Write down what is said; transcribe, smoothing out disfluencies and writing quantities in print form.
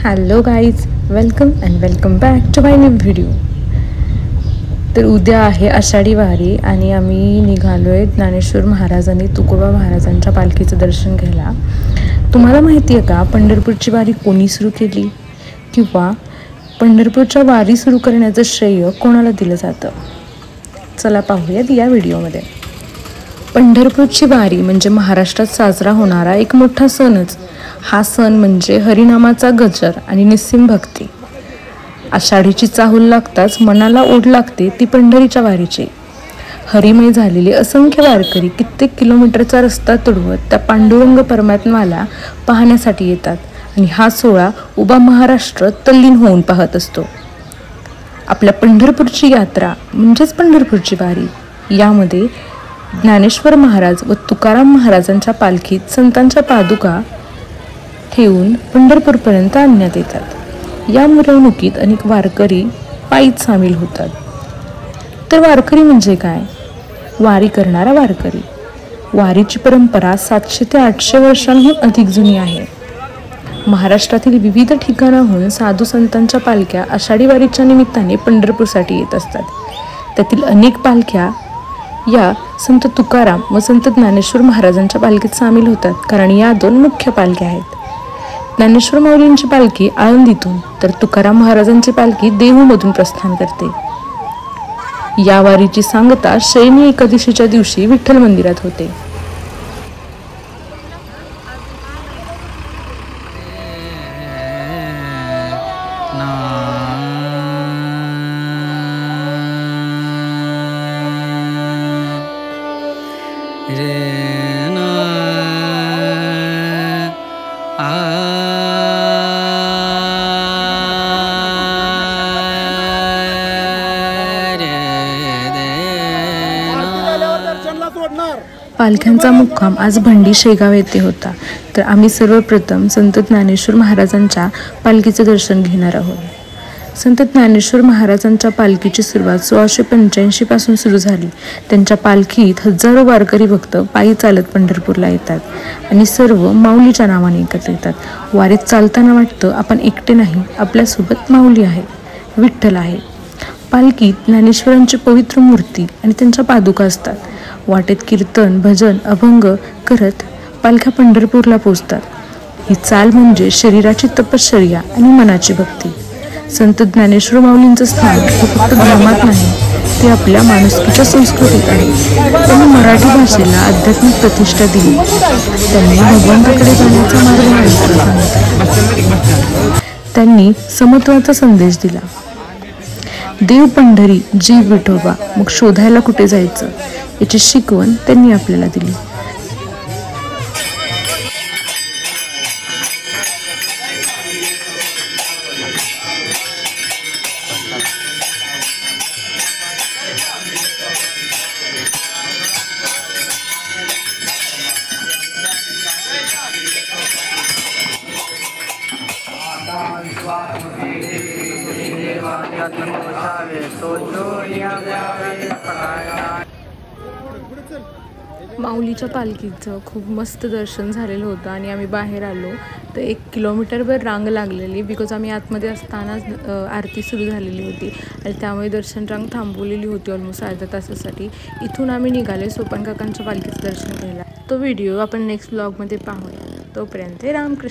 Hello guys, welcome and welcome back to my new video. तर उद्या आहे आषाढी वारी आणि आम्ही निघालो आहे ज्ञानेश्वर महाराज आणि तुकोबा महाराजांच्या पालखीचं दर्शन घ्यायला. तुम्हाला माहिती आहे का पंढरपूरची वारी कोणी सुरू केली किंवा पंढरपूरच्या वारी सुरू करण्याचं श्रेय कोणाला दिलं जातं? चला पाहूयात या व्हिडिओमध्ये. पंढरपूरची वारी म्हणजे महाराष्ट्रात साजरा होणारा एक मोठा सणच. हा सण म्हणजे हरिनामाचा गजर आणि निस्सीम भक्ती. आषाढीची चाहूल लागताच मनाला ओढ लागते ती पंढरीच्या वारीची. हरिमय झालेले असंख्य वारकरी कित्येक किलोमीटरचा रस्ता तुडवत त्या पांडुरंग परमात्म्याला पाहण्यासाठी येतात आणि हा सोहळा उभा महाराष्ट्र तल्लीन होऊन पाहत असतो. आपल्या पंढरपूरची यात्रा म्हणजेच पंढरपूरची वारी, यामध्ये ज्ञानेश्वर महाराज व तुकाराम महाराजांच्या पालखीत संतांच्या पादुका ठेवून पंढरपूरपर्यंत आणण्यात येतात. या मिरवणुकीत अनेक वारकरी पायीच सामील होतात. तर वारकरी म्हणजे काय? वारी करणारा वारकरी. वारीची परंपरा 700 ते 800 वर्षांहून अधिक जुनी आहे. महाराष्ट्रातील विविध ठिकाणाहून साधू संतांच्या पालख्या आषाढी वारीच्या निमित्ताने पंढरपूरसाठी येत असतात. त्यातील अनेक पालख्या या संत तुकाराम व संत ज्ञानेश्वर महाराजांच्या पालखीत सामील होतात, कारण या दोन मुख्य पालख्या आहेत. ज्ञानेश्वर माऊलींची पालखी आळंदीतून तर तुकाराम महाराजांची पालखी देहूमधून प्रस्थान करते. या वारीची सांगता शयनी एकादशीच्या दिवशी विठ्ठल मंदिरात होते. पालख्यांचा मुक्काम आज भंडी शेगाव येथे होता. तर आम्ही सर्वप्रथम संत ज्ञानेश्वर महाराजांच्या पालखीचे दर्शन घेणार आहोत. संत ज्ञानेश्वर महाराजांच्या पालखीची सुरुवात 1685 पासून सुरू झाली. त्यांच्या पालखीत हजारो वारकरी भक्त पायी चालत पंढरपूरला येतात आणि सर्व माऊलीच्या नावाने एकत्र येतात. वारीत चालताना वाटतं आपण एकटे नाही, आपल्यासोबत माऊली आहे, विठ्ठल आहे. पालखीत ज्ञानेश्वरांची पवित्र मूर्ती आणि त्यांच्या पादुका असतात. वाटेत कीर्तन, भजन, अभंग करत पालख्या पंढरपूरला पोचतात. ही चाल म्हणजे शरीराची तपश्चर्या आणि मनाची भक्ती. संत ज्ञानेश्वर माऊलींचं स्थान हे फक्त धर्मात नाही, ते आपल्या माणुसकीच्या संस्कृतीत आहे. त्यांनी मराठी भाषेला आध्यात्मिक प्रतिष्ठा दिली. त्यांनी भगवंताकडे जाण्याचा मार्ग माणसाला सांगितला. त्यांनी समत्वाचा संदेश दिला. देव पंढरी, जीव विठोबा, मग शोधायला कुठे जायचं याची शिकवण त्यांनी आपल्याला दिली. माऊलीच्या पालखीचं खूप मस्त दर्शन झालेलं होतं आणि आम्ही बाहेर आलो तर 1 किलोमीटरभर रांग लागलेली, बिकॉज आम्ही आतमध्ये असतानाच आरती सुरू झालेली होती आणि त्यामुळे दर्शन रांग थांबवलेली होती ऑलमोस्ट अर्ध्या तासासाठी. इथून आम्ही निघाले सोपान काकांच्या पालखीचं दर्शन घ्यायला. तो व्हिडिओ आपण नेक्स्ट ब्लॉगमध्ये पाहूया. तोपर्यंत रामकृष्ण.